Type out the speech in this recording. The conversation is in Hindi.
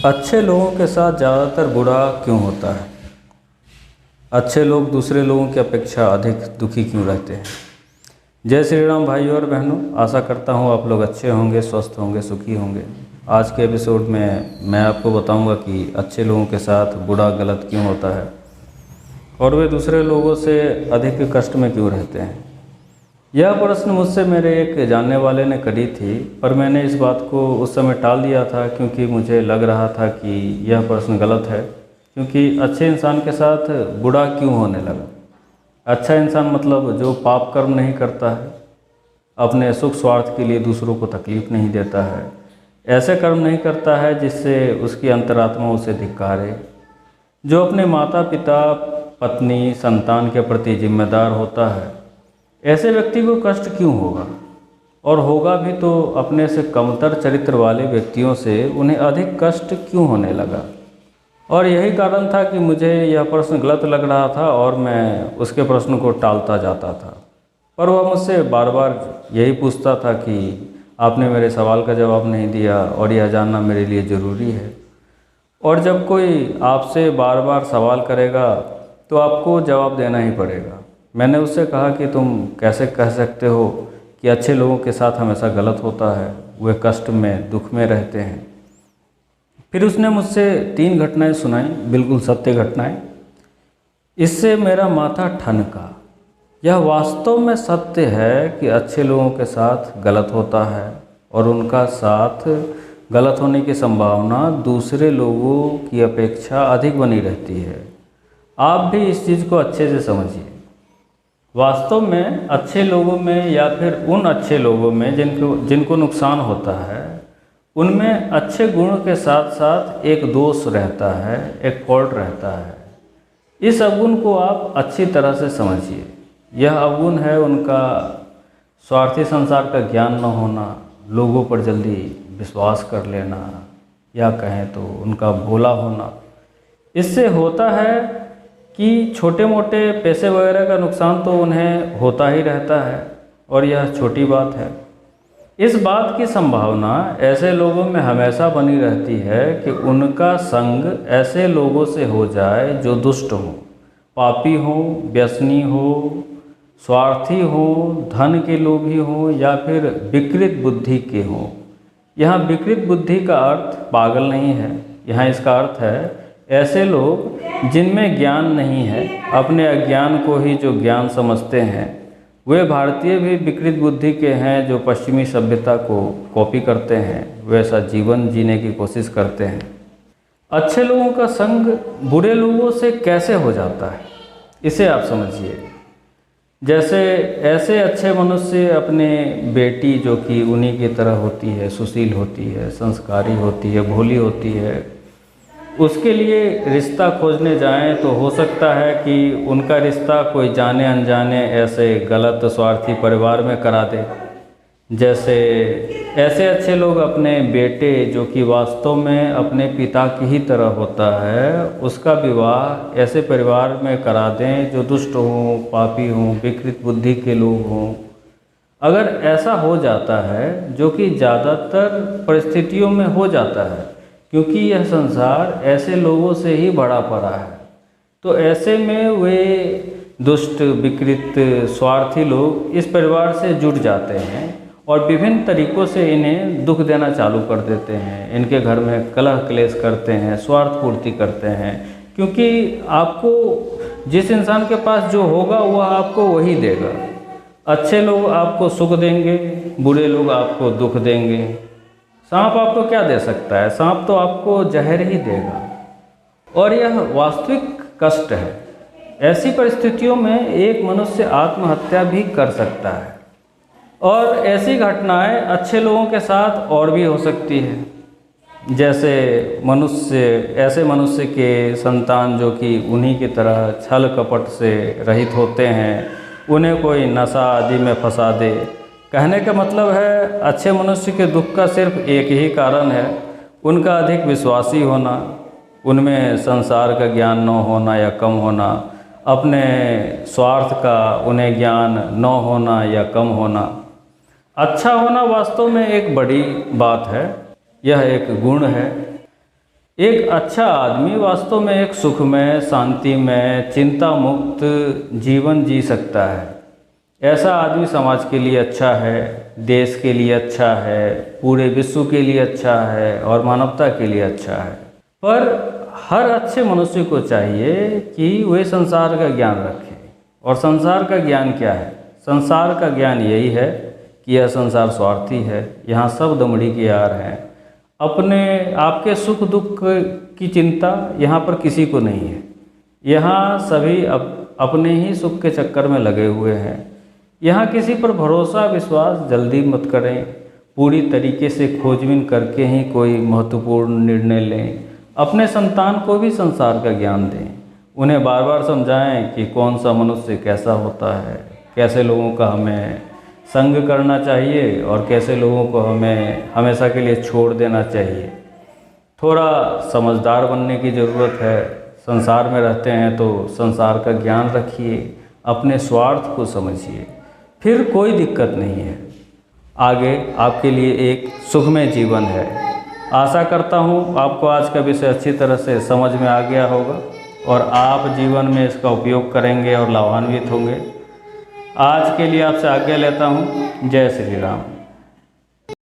अच्छे लोगों के साथ ज़्यादातर बुरा क्यों होता है? अच्छे लोग दूसरे लोगों की अपेक्षा अधिक दुखी क्यों रहते हैं? जय श्री राम भाइयों और बहनों, आशा करता हूँ आप लोग अच्छे होंगे, स्वस्थ होंगे, सुखी होंगे। आज के एपिसोड में मैं आपको बताऊंगा कि अच्छे लोगों के साथ बुरा गलत क्यों होता है और वे दूसरे लोगों से अधिक कष्ट में क्यों रहते हैं। यह प्रश्न मुझसे मेरे एक जानने वाले ने करी थी, पर मैंने इस बात को उस समय टाल दिया था क्योंकि मुझे लग रहा था कि यह प्रश्न गलत है, क्योंकि अच्छे इंसान के साथ बुरा क्यों होने लगा। अच्छा इंसान मतलब जो पाप कर्म नहीं करता है, अपने सुख स्वार्थ के लिए दूसरों को तकलीफ़ नहीं देता है, ऐसे कर्म नहीं करता है जिससे उसकी अंतरात्मा उसे धिक्कारे, जो अपने माता पिता, पत्नी, संतान के प्रति जिम्मेदार होता है। ऐसे व्यक्ति को कष्ट क्यों होगा, और होगा भी तो अपने से कमतर चरित्र वाले व्यक्तियों से उन्हें अधिक कष्ट क्यों होने लगा। और यही कारण था कि मुझे यह प्रश्न गलत लग रहा था और मैं उसके प्रश्न को टालता जाता था। पर वह मुझसे बार बार यही पूछता था कि आपने मेरे सवाल का जवाब नहीं दिया और यह जानना मेरे लिए ज़रूरी है। और जब कोई आपसे बार बार सवाल करेगा तो आपको जवाब देना ही पड़ेगा। मैंने उससे कहा कि तुम कैसे कह सकते हो कि अच्छे लोगों के साथ हमेशा गलत होता है, वे कष्ट में, दुख में रहते हैं। फिर उसने मुझसे 3 घटनाएं सुनाई, बिल्कुल सत्य घटनाएं। इससे मेरा माथा ठनका। यह वास्तव में सत्य है कि अच्छे लोगों के साथ गलत होता है और उनका साथ गलत होने की संभावना दूसरे लोगों की अपेक्षा अधिक बनी रहती है। आप भी इस चीज़ को अच्छे से समझिए। वास्तव में अच्छे लोगों में या फिर उन अच्छे लोगों में जिनको नुकसान होता है, उनमें अच्छे गुण के साथ साथ एक दोष रहता है, एक फॉल्ट रहता है। इस अवगुण को आप अच्छी तरह से समझिए। यह अवगुण है उनका स्वार्थी संसार का ज्ञान न होना, लोगों पर जल्दी विश्वास कर लेना, या कहें तो उनका भोला होना। इससे होता है कि छोटे मोटे पैसे वगैरह का नुकसान तो उन्हें होता ही रहता है, और यह छोटी बात है। इस बात की संभावना ऐसे लोगों में हमेशा बनी रहती है कि उनका संग ऐसे लोगों से हो जाए जो दुष्ट हों, पापी हों, व्यसनी हो, स्वार्थी हो, धन के लोभी हों, या फिर विकृत बुद्धि के हों। यहाँ विकृत बुद्धि का अर्थ पागल नहीं है, यहाँ इसका अर्थ है ऐसे लोग जिनमें ज्ञान नहीं है, अपने अज्ञान को ही जो ज्ञान समझते हैं। वे भारतीय भी विकृत बुद्धि के हैं जो पश्चिमी सभ्यता को कॉपी करते हैं, वैसा जीवन जीने की कोशिश करते हैं। अच्छे लोगों का संग बुरे लोगों से कैसे हो जाता है, इसे आप समझिए। जैसे ऐसे अच्छे मनुष्य अपने बेटी, जो कि उन्हीं की तरह होती है, सुशील होती है, संस्कारी होती है, भोली होती है, उसके लिए रिश्ता खोजने जाएं तो हो सकता है कि उनका रिश्ता कोई जाने अनजाने ऐसे गलत स्वार्थी परिवार में करा दे। जैसे ऐसे अच्छे लोग अपने बेटे, जो कि वास्तव में अपने पिता की ही तरह होता है, उसका विवाह ऐसे परिवार में करा दें जो दुष्ट हों, पापी हों, विकृत बुद्धि के लोग हों। अगर ऐसा हो जाता है, जो कि ज़्यादातर परिस्थितियों में हो जाता है, क्योंकि यह संसार ऐसे लोगों से ही भरा पड़ा है, तो ऐसे में वे दुष्ट, विकृत, स्वार्थी लोग इस परिवार से जुड़ जाते हैं और विभिन्न तरीक़ों से इन्हें दुख देना चालू कर देते हैं। इनके घर में कलह क्लेश करते हैं, स्वार्थ पूर्ति करते हैं, क्योंकि आपको जिस इंसान के पास जो होगा वह आपको वही देगा। अच्छे लोग आपको सुख देंगे, बुरे लोग आपको दुख देंगे। सांप आपको क्या दे सकता है? सांप तो आपको जहर ही देगा, और यह वास्तविक कष्ट है। ऐसी परिस्थितियों में एक मनुष्य आत्महत्या भी कर सकता है, और ऐसी घटनाएं अच्छे लोगों के साथ और भी हो सकती है। जैसे ऐसे मनुष्य के संतान जो कि उन्हीं की तरह छल कपट से रहित होते हैं, उन्हें कोई नशा आदि में फंसा दे। कहने का मतलब है अच्छे मनुष्य के दुख का सिर्फ एक ही कारण है, उनका अधिक विश्वासी होना, उनमें संसार का ज्ञान न होना या कम होना, अपने स्वार्थ का उन्हें ज्ञान न होना या कम होना। अच्छा होना वास्तव में एक बड़ी बात है, यह एक गुण है। एक अच्छा आदमी वास्तव में एक सुखमय, शांतिमय, चिंता मुक्त जीवन जी सकता है। ऐसा आदमी समाज के लिए अच्छा है, देश के लिए अच्छा है, पूरे विश्व के लिए अच्छा है और मानवता के लिए अच्छा है। पर हर अच्छे मनुष्य को चाहिए कि वे संसार का ज्ञान रखें। और संसार का ज्ञान क्या है? संसार का ज्ञान यही है कि यह संसार स्वार्थी है, यहाँ सब दमड़ी के यार हैं। अपने आपके सुख दुख की चिंता यहाँ पर किसी को नहीं है। यहाँ सभी अपने ही सुख के चक्कर में लगे हुए हैं। यहाँ किसी पर भरोसा विश्वास जल्दी मत करें। पूरी तरीके से खोजबीन करके ही कोई महत्वपूर्ण निर्णय लें। अपने संतान को भी संसार का ज्ञान दें। उन्हें बार बार समझाएं कि कौन सा मनुष्य कैसा होता है, कैसे लोगों का हमें संग करना चाहिए और कैसे लोगों को हमें हमेशा के लिए छोड़ देना चाहिए। थोड़ा समझदार बनने की ज़रूरत है। संसार में रहते हैं तो संसार का ज्ञान रखिए, अपने स्वार्थ को समझिए, फिर कोई दिक्कत नहीं है। आगे आपके लिए एक सुखमय जीवन है। आशा करता हूँ आपको आज का विषय अच्छी तरह से समझ में आ गया होगा और आप जीवन में इसका उपयोग करेंगे और लाभान्वित होंगे। आज के लिए आपसे आज्ञा लेता हूँ। जय श्री राम।